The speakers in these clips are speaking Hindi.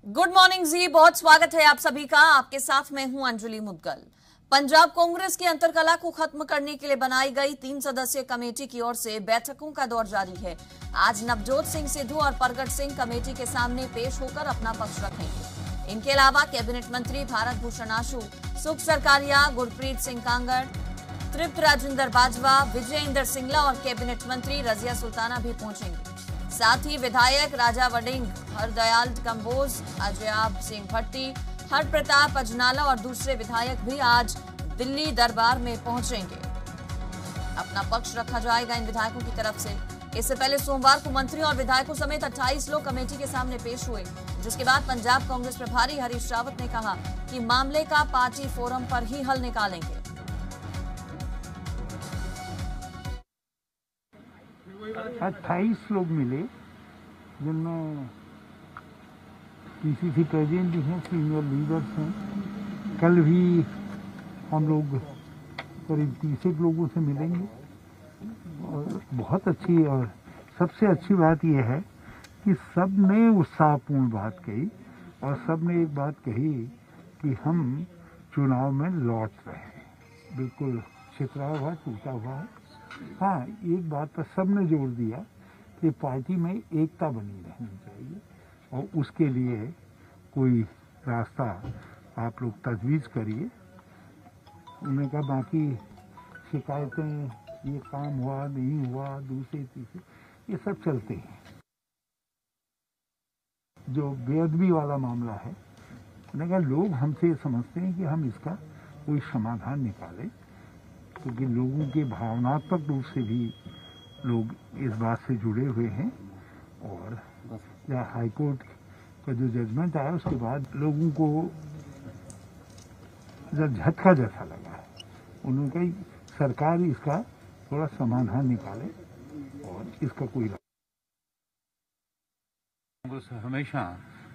गुड मॉर्निंग जी, बहुत स्वागत है आप सभी का। आपके साथ मैं हूं अंजलि मुदगल। पंजाब कांग्रेस की अंतरकला को खत्म करने के लिए बनाई गई 3 सदस्यीय कमेटी की ओर से बैठकों का दौर जारी है। आज नवजोत सिंह सिद्धू और परगट सिंह कमेटी के सामने पेश होकर अपना पक्ष रखेंगे। इनके अलावा कैबिनेट मंत्री भारत भूषण आशु, सुख सरकारिया, गुरप्रीत सिंह कांगड़, तृप्त राजेंद्र बाजवा, विजय इंदर सिंगला और कैबिनेट मंत्री रजिया सुल्ताना भी पहुंचेंगे। साथ ही विधायक राजा वडिंग, हरदयाल कंबोज, अजयाब सिंह भट्टी, हर प्रताप अजनाला और दूसरे विधायक भी आज दिल्ली दरबार में पहुंचेंगे। अपना पक्ष रखा जाएगा इन विधायकों की तरफ से। इससे पहले सोमवार को मंत्रियों और विधायकों समेत 28 लोग कमेटी के सामने पेश हुए, जिसके बाद पंजाब कांग्रेस प्रभारी हरीश रावत ने कहा कि मामले का पार्टी फोरम पर ही हल निकालेंगे। 28 लोग मिले, जिनमें पीसीसी प्रेसिडेंट भी हैं, सीनियर लीडर्स हैं। कल भी हम लोग करीब 30 लोगों से मिलेंगे और बहुत अच्छी और सबसे अच्छी बात यह है कि सब ने उत्साहपूर्ण बात कही और सब ने एक बात कही कि हम चुनाव में लौट रहे हैं। बिल्कुल छितरा हुआ, टूटा हुआ है। हाँ, एक बात पर सबने जोर दिया कि पार्टी में एकता बनी रहनी चाहिए और उसके लिए कोई रास्ता आप लोग तजवीज़ करिए। उन्होंने कहा बाकी शिकायतें, ये काम हुआ नहीं हुआ, दूसरे तीसरे, ये सब चलते हैं। जो बेअदबी वाला मामला है, उन्होंने कहा लोग हमसे समझते हैं कि हम इसका कोई समाधान निकालें, क्योंकि लोगों के भावनात्मक रूप से भी लोग इस बात से जुड़े हुए हैं। और या हाईकोर्ट का जो जजमेंट आया उसके बाद लोगों को जब झटका जैसा लगा है, उन्होंने कहा सरकार इसका थोड़ा समाधान निकाले और इसका कोई। कांग्रेस हमेशा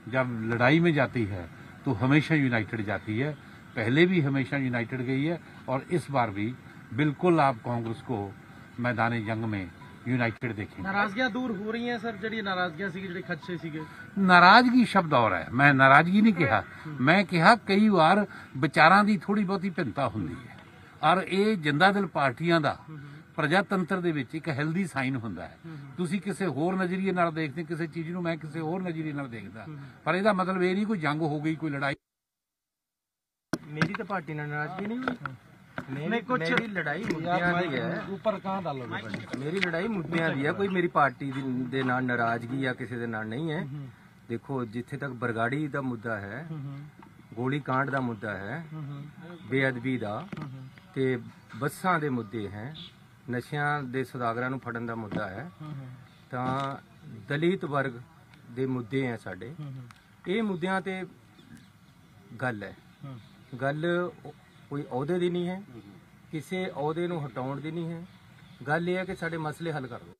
जब लड़ाई में जाती है तो हमेशा यूनाइटेड जाती है। पहले भी हमेशा यूनाइटेड गई है और इस बार भी बिल्कुल आप कांग्रेस को मैदान जंग में यूनाइटेड देखेंगे। नाराजगियां दूर हो रही हैं सर, जी नाराजगियां सी जी खदशे सीगे। नाराजगी शब्द और है, मैं नाराजगी नहीं कहा, मैं कहा कई बार विचारां ਦੀ ਥੋੜੀ ਬਹੁਤੀ ਭਿੰਨਤਾ ਹੁੰਦੀ ਹੈ ਔਰ ਇਹ ਜਿੰਦਾ ਦਿਲ ਪਾਰਟੀਆਂ ਦਾ ਪ੍ਰਜਾਤੰਤਰ ਦੇ ਵਿੱਚ ਇੱਕ ਹੈਲਦੀ ਸਾਈਨ ਹੁੰਦਾ ਹੈ। ਤੁਸੀਂ ਕਿਸੇ ਹੋਰ ਨਜ਼ਰੀਏ ਨਾਲ ਦੇਖਦੇ ਕਿਸੇ ਚੀਜ਼ ਨੂੰ, ਮੈਂ ਕਿਸੇ ਹੋਰ ਨਜ਼ਰੀਏ ਨਾਲ ਦੇਖਦਾ, ਪਰ ਇਹਦਾ ਮਤਲਬ ਇਹ ਨਹੀਂ ਕੋਈ ਜੰਗ ਹੋ ਗਈ, ਕੋਈ ਲੜਾਈ। मेरी तो पार्टी ਨਾਲ नाराजगी नहीं हुई। मेरी लड़ाई मुद्दियां दी है। ऊपर कहां डालोगे? मेरी लड़ाई मुद्दियां दी है, कोई मेरी पार्टी दे नाल नाराजगी या किसी दे नाल नहीं है। देखो जिथे तक बरगाड़ी दा मुद्दा है, गोली कांड दा मुद्दा है, बेअदबी दा ते बसां दे मुद्दे हैं, नशियां दे सौदागरां नूं फड़न दा मुद्दा है, तां दलित वर्ग दे मुद्दे हैं साडे। ਇਹ ਮੁੱਦਿਆਂ ਤੇ ਗੱਲ ਹੈ। ਗੱਲ ਕੋਈ ਅਹੁਦੇ ਦੀ ਨਹੀਂ ਹੈ, ਕਿਸੇ ਅਹੁਦੇ ਨੂੰ ਹਟਾਉਣ ਦੀ नहीं है। ਗੱਲ ਇਹ है कि साडे मसले हल कर दो।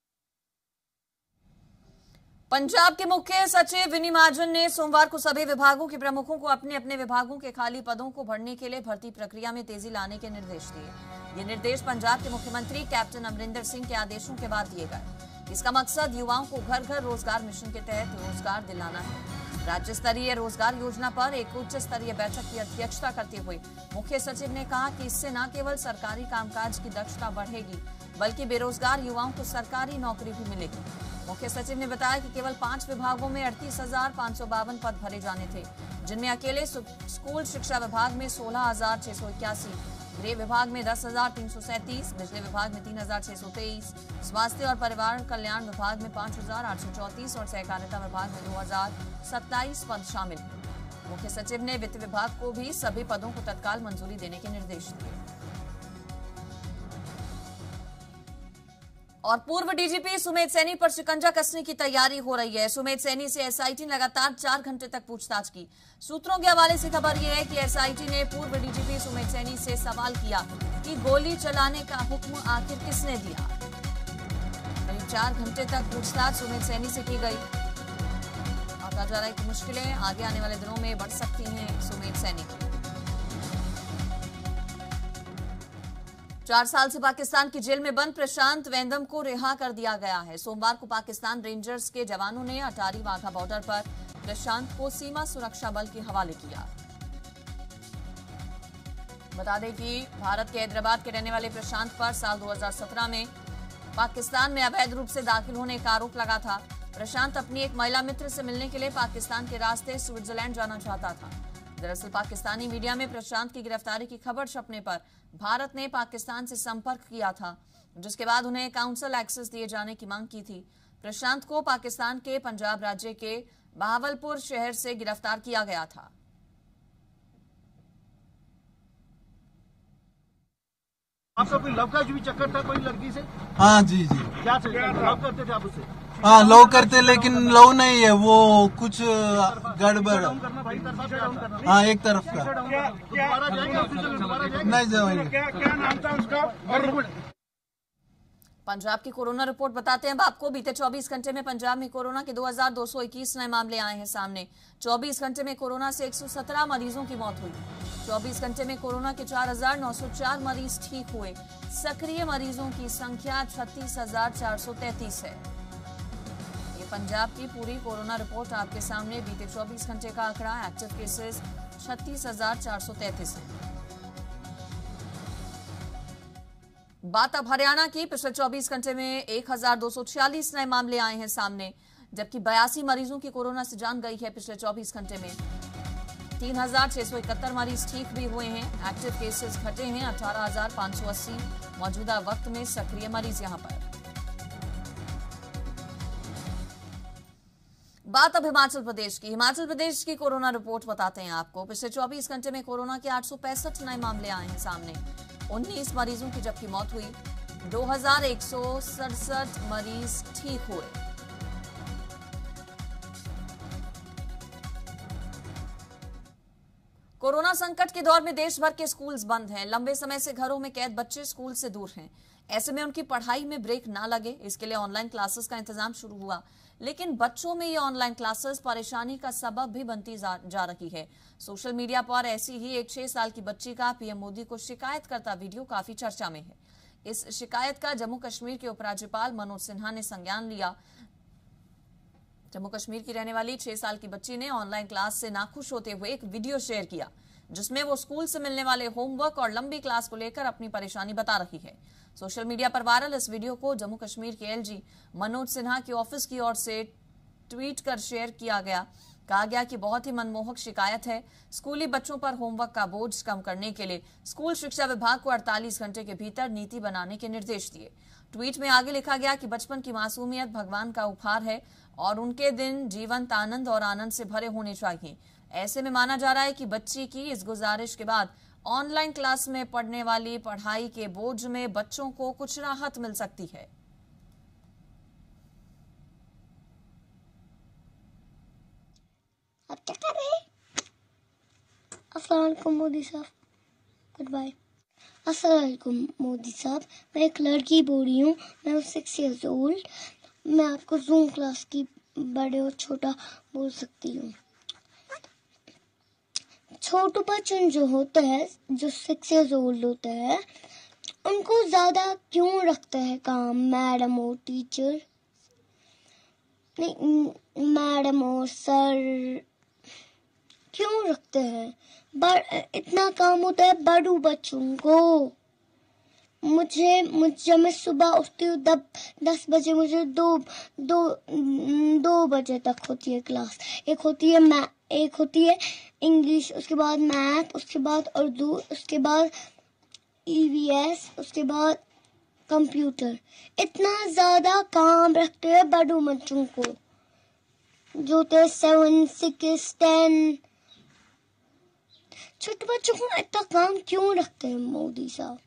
पंजाब के मुख्य सचिव विनी महाजन ने सोमवार को सभी विभागों के प्रमुखों को अपने अपने विभागों के खाली पदों को भरने के लिए भर्ती प्रक्रिया में तेजी लाने के निर्देश दिए। ये निर्देश पंजाब के मुख्यमंत्री कैप्टन अमरिंदर सिंह के आदेशों के बाद दिए गए। इसका मकसद युवाओं को घर घर रोजगार मिशन के तहत रोजगार दिलाना है। राज्य स्तरीय रोजगार योजना पर एक उच्च स्तरीय बैठक की अध्यक्षता करते हुए मुख्य सचिव ने कहा कि इससे न केवल सरकारी कामकाज की दक्षता बढ़ेगी, बल्कि बेरोजगार युवाओं को सरकारी नौकरी भी मिलेगी। मुख्य सचिव ने बताया कि केवल 5 विभागों में 38,552 पद भरे जाने थे, जिनमें अकेले स्कूल शिक्षा विभाग में 16,681, गृह विभाग में 10,337, बिजली विभाग में 3,623, स्वास्थ्य और परिवार कल्याण विभाग में 5,834 और सहकारिता विभाग में 2,027 पद शामिल हैं। मुख्य सचिव ने वित्त विभाग को भी सभी पदों को तत्काल मंजूरी देने के निर्देश दिए। और पूर्व डीजीपी सुमेध सैनी पर शिकंजा कसने की तैयारी हो रही है। सुमेध सैनी से एसआईटी ने लगातार 4 घंटे तक पूछताछ की। सूत्रों के हवाले से खबर यह है कि एसआईटी ने पूर्व डीजीपी सुमेध सैनी से सवाल किया कि गोली चलाने का हुक्म आखिर किसने दिया। करीब 4 घंटे तक पूछताछ सुमेध सैनी से की गई और कहा जा रहा है कि मुश्किलें आगे आने वाले दिनों में बढ़ सकती हैं सुमेध सैनी की। 4 साल से पाकिस्तान की जेल में बंद प्रशांत वेंदम को रिहा कर दिया गया है। सोमवार को पाकिस्तान रेंजर्स के जवानों ने अटारी वाघा बॉर्डर पर प्रशांत को सीमा सुरक्षा बल के हवाले किया। बता दें कि भारत के हैदराबाद के रहने वाले प्रशांत पर साल 2017 में पाकिस्तान में अवैध रूप से दाखिल होने का आरोप लगा था। प्रशांत अपनी एक महिला मित्र से मिलने के लिए पाकिस्तान के रास्ते स्विट्जरलैंड जाना चाहता था। दरअसल पाकिस्तानी मीडिया में प्रशांत की गिरफ्तारी की खबर छपने पर भारत ने पाकिस्तान से संपर्क किया था, जिसके बाद उन्हें काउंसिल एक्सेस दिए जाने की मांग की थी। प्रशांत को पाकिस्तान के पंजाब राज्य के बहावलपुर शहर से गिरफ्तार किया गया था। आपका कोई लव का भी चक्कर था कोई लड़की से? हाँ जी जी। क्या लव करते थे आप उससे? हाँ लव करते, लेकिन लव नहीं है वो, कुछ गड़बड़। हाँ एक तरफ का। नहीं जाएंगे। क्या नाम था उसका? पंजाब की कोरोना रिपोर्ट बताते हैं अब आपको। बीते 24 घंटे में पंजाब में कोरोना के 2221 नए मामले आए हैं सामने। 24 घंटे में कोरोना से 117 मरीजों की मौत हुई। 24 घंटे में कोरोना के 4904 मरीज ठीक हुए। सक्रिय मरीजों की संख्या 36,433 है। ये पंजाब की पूरी कोरोना रिपोर्ट आपके सामने। बीते 24 घंटे का आंकड़ा, एक्टिव केसेस 36,433 है। बात अब हरियाणा की। पिछले 24 घंटे में 1246 नए मामले आए हैं सामने, जबकि 82 मरीजों की कोरोना से जान गई है। पिछले 24 घंटे में 3671 मरीज ठीक भी हुए हैं। एक्टिव केसेस घटे हैं 18,580। मौजूदा वक्त में सक्रिय मरीज यहां पर। बात अब हिमाचल प्रदेश की। हिमाचल प्रदेश की कोरोना रिपोर्ट बताते हैं आपको। पिछले 24 घंटे में कोरोना के 865 नए मामले आए हैं सामने। 19 मरीजों की जबकि मौत हुई। 2167 मरीज ठीक हुए। कोरोना संकट के दौर में देश भर के स्कूल्स बंद हैं। लंबे समय से घरों में कैद बच्चे स्कूल से दूर हैं। ऐसे में उनकी पढ़ाई में ब्रेक ना लगे, इसके लिए ऑनलाइन क्लासेस का इंतजाम शुरू हुआ। लेकिन बच्चों में ये ऑनलाइन क्लासेस परेशानी का सबब भी बनती जा रही है। सोशल मीडिया पर ऐसी ही एक 6 साल की बच्ची का पीएम मोदी को शिकायत करता वीडियो काफी चर्चा में है। इस शिकायत का जम्मू कश्मीर के उपराज्यपाल मनोज सिन्हा ने संज्ञान लिया। जम्मू कश्मीर की रहने वाली 6 साल की बच्ची ने ऑनलाइन क्लास से नाखुश होते हुए एक वीडियो शेयर किया, जिसमें वो स्कूल से मिलने वाले होमवर्क और लंबी क्लास को लेकर अपनी परेशानी बता रही है। सोशल मीडिया पर वायरल इस वीडियो को जम्मू कश्मीर के एलजी मनोज सिन्हा के ऑफिस की ओर से ट्वीट कर शेयर किया गया। कहा गया कि बहुत ही मनमोहक शिकायत है। स्कूली बच्चों पर होमवर्क का बोझ कम करने के लिए स्कूल शिक्षा विभाग को 48 घंटे के भीतर नीति बनाने के निर्देश दिए। ट्वीट में आगे लिखा गया कि बचपन की मासूमियत भगवान का उपहार है और उनके दिन जीवंत आनंद और आनंद से भरे होने चाहिए। ऐसे में माना जा रहा है कि बच्ची की इस गुजारिश के बाद ऑनलाइन क्लास में पढ़ने वाली पढ़ाई के बोझ में बच्चों को कुछ राहत मिल सकती है। आप क्या कर रहे हैं? अस्सलाम वालेकुम मोदी साहब, गुड बाय। अस्सलाम वालेकुम मोदी साहब, मैं एक लड़की बोल रही हूँ, मैं 6 years old। मैं आपको जूम क्लास की बड़े और छोटा बोल सकती हूँ। छोटे बच्चे जो होते हैं, जो 6 years old होते हैं, उनको ज्यादा क्यों रखते हैं काम मैडम और टीचर? नहीं, मैडम और सर क्यों रखते हैं? इतना काम होता है बड़ू बच्चों को। जब मैं सुबह उठती हूँ 10 बजे, मुझे दो बजे तक होती है क्लास। एक होती है इंग्लिश, उसके बाद मैथ, उसके बाद उर्दू, उसके बाद EVS, उसके बाद कंप्यूटर। इतना ज्यादा काम रखते हैं बड़ू बच्चों को, जो थे 7, 6, 10। छोटे बच्चों को इतना काम क्यों रखते हैं मोदी साहब?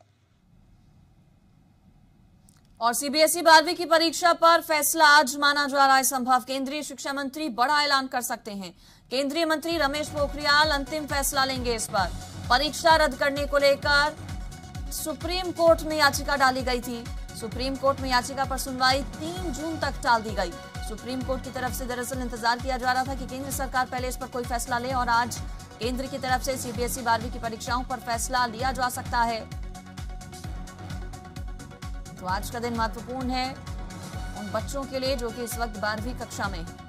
और CBSE 12वीं की परीक्षा पर फैसला आज माना जा रहा है संभव। केंद्रीय शिक्षा मंत्री बड़ा ऐलान कर सकते हैं। केंद्रीय मंत्री रमेश पोखरियाल अंतिम फैसला लेंगे इस पर। परीक्षा रद्द करने को लेकर सुप्रीम कोर्ट में याचिका डाली गई थी। सुप्रीम कोर्ट में याचिका पर सुनवाई 3 जून तक टाल दी गई। सुप्रीम कोर्ट की तरफ से दरअसल इंतजार किया जा रहा था कि केंद्र सरकार पहले इस पर कोई फैसला ले और आज केंद्र की तरफ से CBSE 12वीं की परीक्षाओं पर फैसला लिया जा सकता है। तो आज का दिन महत्वपूर्ण है उन बच्चों के लिए जो कि इस वक्त 12वीं कक्षा में हैं।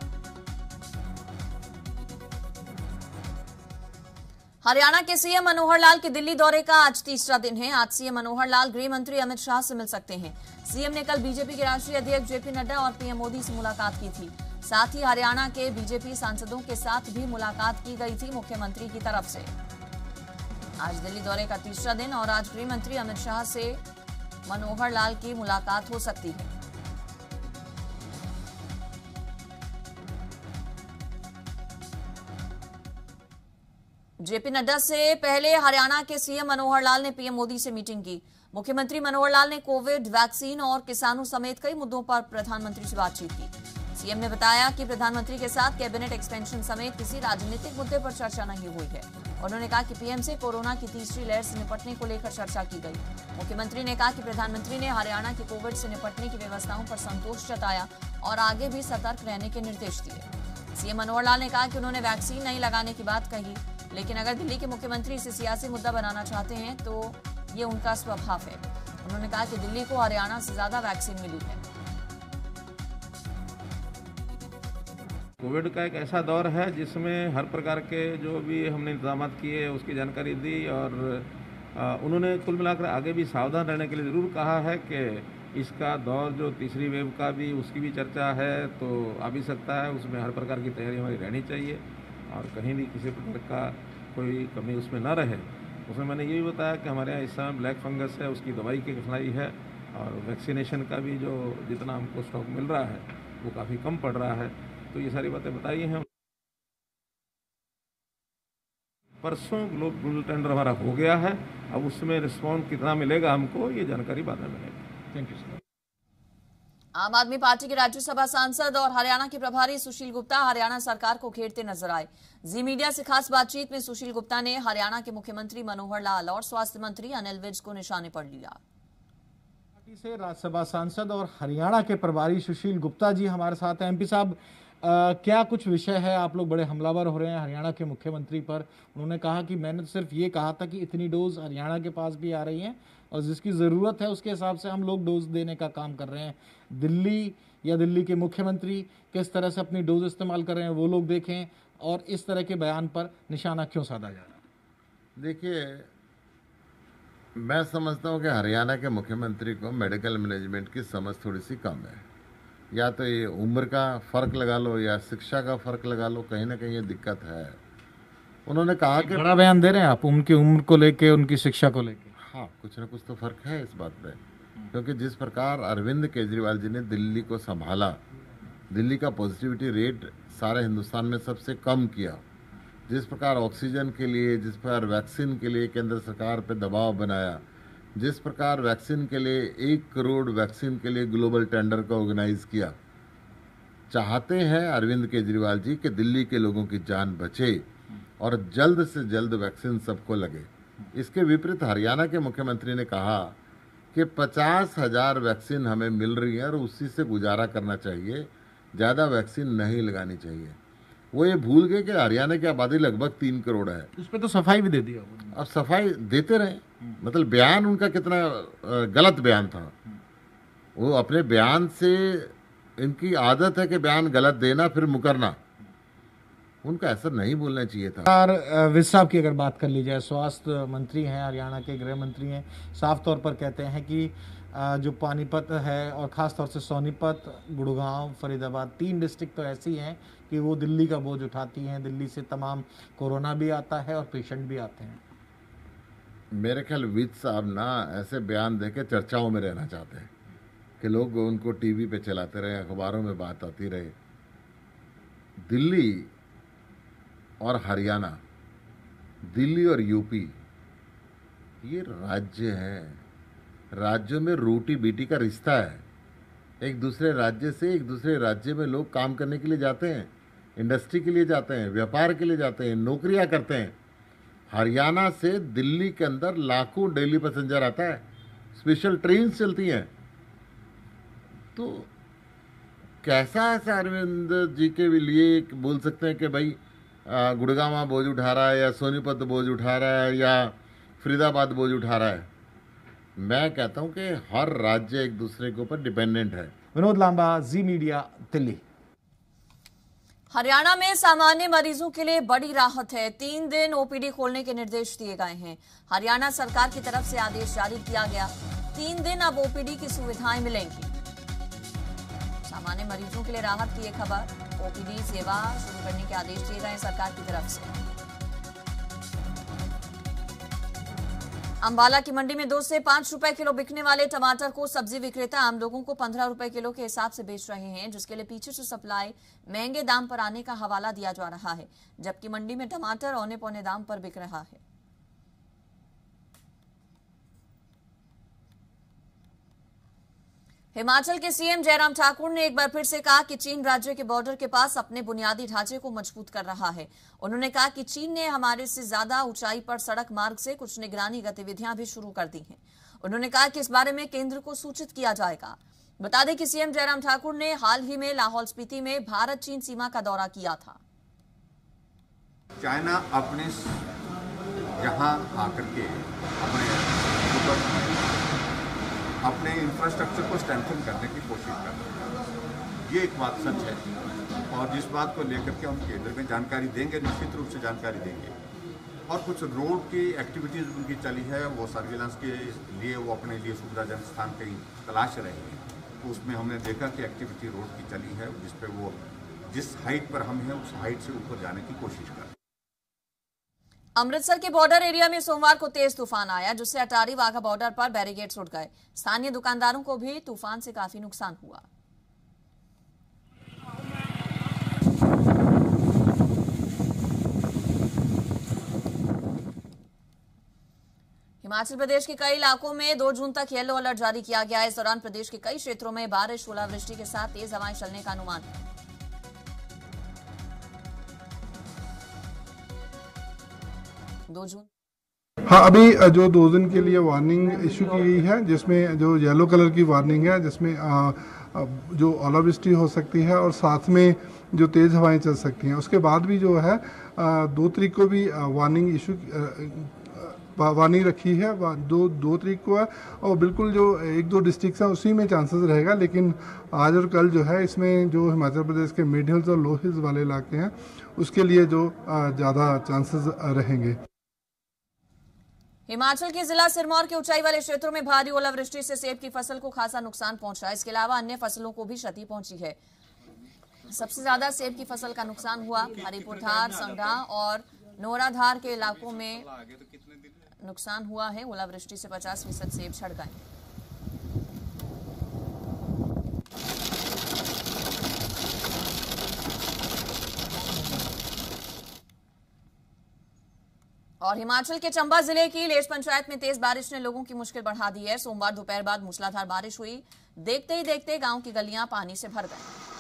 हरियाणा के सीएम मनोहर लाल के दिल्ली दौरे का आज तीसरा दिन है। आज सीएम मनोहर लाल गृह मंत्री अमित शाह से मिल सकते हैं। सीएम ने कल बीजेपी के राष्ट्रीय अध्यक्ष जेपी नड्डा और पीएम मोदी से मुलाकात की थी। साथ ही हरियाणा के बीजेपी सांसदों के साथ भी मुलाकात की गई थी मुख्यमंत्री की तरफ से। आज दिल्ली दौरे का तीसरा दिन और आज गृह मंत्री अमित शाह से मनोहर लाल की मुलाकात हो सकती है। जेपी नड्डा से पहले हरियाणा के सीएम मनोहर लाल ने पीएम मोदी से मीटिंग की। मुख्यमंत्री मनोहर लाल ने कोविड, वैक्सीन और किसानों समेत कई मुद्दों पर प्रधानमंत्री से बातचीत की। सीएम ने बताया कि प्रधानमंत्री के साथ कैबिनेट एक्सपेंशन समेत किसी राजनीतिक मुद्दे पर चर्चा नहीं हुई है। उन्होंने कहा कि पीएम से कोरोना की तीसरी लहर से निपटने को लेकर चर्चा की गई। मुख्यमंत्री ने कहा कि प्रधानमंत्री ने हरियाणा की कोविड से निपटने की व्यवस्थाओं पर संतोष जताया और आगे भी सतर्क रहने के निर्देश दिए। सीएम मनोहर लाल ने कहा कि उन्होंने वैक्सीन नहीं लगाने की बात कही, लेकिन अगर दिल्ली के मुख्यमंत्री इसे सियासी मुद्दा बनाना चाहते हैं तो ये उनका स्वभाव है। उन्होंने कहा कि दिल्ली को हरियाणा से ज्यादा वैक्सीन मिली है। कोविड का एक ऐसा दौर है जिसमें हर प्रकार के जो भी हमने इंतजाम किए उसकी जानकारी दी और उन्होंने कुल मिलाकर आगे भी सावधान रहने के लिए ज़रूर कहा है कि इसका दौर जो तीसरी वेव का भी उसकी भी चर्चा है तो आ भी सकता है। उसमें हर प्रकार की तैयारी हमारी रहनी चाहिए और कहीं भी किसी प्रकार का कोई कमी उसमें ना रहे। उसमें मैंने ये भी बताया कि हमारे यहाँ इस समय ब्लैक फंगस है, उसकी दवाई की कठिनाई है और वैक्सीनेशन का भी जो जितना हमको स्टॉक मिल रहा है वो काफ़ी कम पड़ रहा है। तो ये सारी बातें बताई हैं। परसों ग्लोबल टेंडर हमारा हो गया है, अब उसमें रिस्पॉन्स कितना मिलेगा हमको ये जानकारी बाद में मिलेगी। Thank you sir. आम आदमी पार्टी के राज्यसभा सांसद और हरियाणा के प्रभारी सुशील गुप्ता हरियाणा सरकार को घेरते नजर आए। जी मीडिया से खास बातचीत में सुशील गुप्ता ने हरियाणा के मुख्यमंत्री मनोहर लाल और स्वास्थ्य मंत्री अनिल विज को निशाने पर लिया। पार्टी से राज्यसभा सांसद और हरियाणा के प्रभारी सुशील गुप्ता जी हमारे साथ हैं। एमपी साहब, क्या कुछ विषय है? आप लोग बड़े हमलावर हो रहे हैं हरियाणा के मुख्यमंत्री पर। उन्होंने कहा कि मैंने तो सिर्फ ये कहा था कि इतनी डोज हरियाणा के पास भी आ रही हैं और जिसकी ज़रूरत है उसके हिसाब से हम लोग डोज देने का काम कर रहे हैं। दिल्ली या दिल्ली के मुख्यमंत्री किस तरह से अपनी डोज इस्तेमाल कर रहे हैं वो लोग देखें और इस तरह के बयान पर निशाना क्यों साधा जा रहा है? देखिए, मैं समझता हूँ कि हरियाणा के मुख्यमंत्री को मेडिकल मैनेजमेंट की समझ थोड़ी सी कम है। या तो ये उम्र का फ़र्क लगा लो या शिक्षा का फ़र्क लगा लो, कहीं ना कहीं ये दिक्कत है। उन्होंने कहा कि बड़ा बयान दे रहे हैं आप उनकी उम्र को लेके, उनकी शिक्षा को लेके। हाँ, कुछ ना कुछ तो फ़र्क है इस बात पे, क्योंकि जिस प्रकार अरविंद केजरीवाल जी ने दिल्ली को संभाला, दिल्ली का पॉजिटिविटी रेट सारे हिंदुस्तान में सबसे कम किया, जिस प्रकार ऑक्सीजन के लिए, जिस प्रकार वैक्सीन के लिए केंद्र सरकार पे दबाव बनाया, जिस प्रकार वैक्सीन के लिए 1 करोड़ वैक्सीन के लिए ग्लोबल टेंडर का ऑर्गेनाइज किया, चाहते हैं अरविंद केजरीवाल जी कि दिल्ली के लोगों की जान बचे और जल्द से जल्द वैक्सीन सबको लगे। इसके विपरीत हरियाणा के मुख्यमंत्री ने कहा कि 50,000 वैक्सीन हमें मिल रही है और उसी से गुजारा करना चाहिए, ज़्यादा वैक्सीन नहीं लगानी चाहिए। वो ये भूल गए कि हरियाणा की आबादी लगभग 3 करोड़ है। उस पर तो सफाई भी दे दिया। अब सफाई देते रहे, मतलब बयान उनका कितना गलत बयान था। वो अपने बयान से, इनकी आदत है कि बयान गलत देना फिर मुकरना, उनका ऐसा नहीं बोलना चाहिए था। विज साहब की अगर बात कर ली जाए, स्वास्थ्य मंत्री हैं, हरियाणा के गृह मंत्री हैं, साफ तौर पर कहते हैं कि जो पानीपत है और ख़ास तौर से सोनीपत, गुड़गांव, फरीदाबाद 3 डिस्ट्रिक्ट तो ऐसी हैं कि वो दिल्ली का बोझ उठाती हैं। दिल्ली से तमाम कोरोना भी आता है और पेशेंट भी आते हैं। मेरे ख्याल विज साहब ना ऐसे बयान देके चर्चाओं में रहना चाहते हैं कि लोग उनको टीवी पे चलाते रहे, अखबारों में बात आती रहे। दिल्ली और हरियाणा, दिल्ली और यूपी, ये राज्य हैं। राज्यों में रोटी बेटी का रिश्ता है। एक दूसरे राज्य से एक दूसरे राज्य में लोग काम करने के लिए जाते हैं, इंडस्ट्री के लिए जाते हैं, व्यापार के लिए जाते हैं, नौकरियां करते हैं। हरियाणा से दिल्ली के अंदर लाखों डेली पैसेंजर आता है, स्पेशल ट्रेन चलती हैं। तो कैसा ऐसा अरविंद जी के लिए बोल सकते हैं कि भाई गुड़गांव बोझ उठा रहा है या सोनीपत बोझ उठा रहा है या फरीदाबाद बोझ उठा रहा है? मैं कहता हूं कि हर राज्य एक दूसरे के ऊपर डिपेंडेंट है। विनोद लांबा, जी मीडिया, दिल्ली। हरियाणा में सामान्य मरीजों के लिए बड़ी राहत है। 3 दिन ओपीडी खोलने के निर्देश दिए गए हैं। हरियाणा सरकार की तरफ से आदेश जारी किया गया। 3 दिन अब ओपीडी की सुविधाएं मिलेंगी। सामान्य मरीजों के लिए राहत की एक खबर। ओपीडी सेवा शुरू करने के आदेश दिए गए सरकार की तरफ से। अंबाला की मंडी में 2 से 5 रुपए किलो बिकने वाले टमाटर को सब्जी विक्रेता आम लोगों को 15 रुपए किलो के हिसाब से बेच रहे हैं, जिसके लिए पीछे से सप्लाई महंगे दाम पर आने का हवाला दिया जा रहा है, जबकि मंडी में टमाटर औने पौने दाम पर बिक रहा है। हिमाचल के सीएम जयराम ठाकुर ने एक बार फिर से कहा कि चीन राज्य के बॉर्डर के पास अपने बुनियादी ढांचे को मजबूत कर रहा है। उन्होंने कहा कि चीन ने हमारे से ज्यादा ऊंचाई पर सड़क मार्ग से कुछ निगरानी गतिविधियां भी शुरू कर दी हैं। उन्होंने कहा कि इस बारे में केंद्र को सूचित किया जाएगा। बता दें कि सीएम जयराम ठाकुर ने हाल ही में लाहौल स्पीति में भारत चीन सीमा का दौरा किया था। चाइना अपने यहाँ आकर के अपने इंफ्रास्ट्रक्चर को स्ट्रेंथन करने की कोशिश कर रहे हैं। ये एक बात सच है और जिस बात को लेकर के हम केंद्र में जानकारी देंगे, निश्चित रूप से जानकारी देंगे। और कुछ रोड की एक्टिविटीज़ उनकी चली है, वो सर्विलांस के लिए वो अपने लिए सुविधाजनक स्थान कहीं तलाश रहे हैं, तो उसमें हमने देखा कि एक्टिविटी रोड की चली है, जिस पे वो जिस हाइट पर हम हैं उस हाइट से ऊपर जाने की कोशिश कर रहे हैं। अमृतसर के बॉर्डर एरिया में सोमवार को तेज तूफान आया, जिससे अटारी वाघा बॉर्डर पर बैरिकेड्स उड़ गए। स्थानीय दुकानदारों को भी तूफान से काफी नुकसान हुआ। हिमाचल प्रदेश के कई इलाकों में 2 जून तक येलो अलर्ट जारी किया गया है। इस दौरान प्रदेश के कई क्षेत्रों में बारिश, ओलावृष्टि के साथ तेज हवाएं चलने का अनुमान है। 2 जून हाँ, अभी जो 2 दिन के लिए वार्निंग इशू की गई है, जिसमें जो येलो कलर की वार्निंग है, जिसमें जो ओलावृष्टि हो सकती है और साथ में जो तेज़ हवाएं चल सकती हैं। उसके बाद भी जो है 2 तारीख को भी वार्निंग रखी है, 2 तारीख को है। और बिल्कुल जो 1-2 डिस्ट्रिक्ट हैं उसी में चांसेस रहेगा, लेकिन आज और कल जो है इसमें जो हिमाचल प्रदेश के मिड हिल्स और लो हिल्स वाले इलाके हैं उसके लिए जो ज़्यादा चांसेस रहेंगे। हिमाचल के जिला सिरमौर के ऊंचाई वाले क्षेत्रों में भारी ओलावृष्टि से सेब की फसल को खासा नुकसान पहुंचा है। इसके अलावा अन्य फसलों को भी क्षति पहुंची है। सबसे ज्यादा सेब की फसल का नुकसान हुआ हरिपुरधार, संगड़ा और नोराधार के इलाकों में नुकसान हुआ है। ओलावृष्टि से 50% सेब झड़ गए। और हिमाचल के चंबा जिले की लेस पंचायत में तेज बारिश ने लोगों की मुश्किल बढ़ा दी है। सोमवार दोपहर बाद मूसलाधार बारिश हुई। देखते ही देखते गांव की गलियां पानी से भर गई।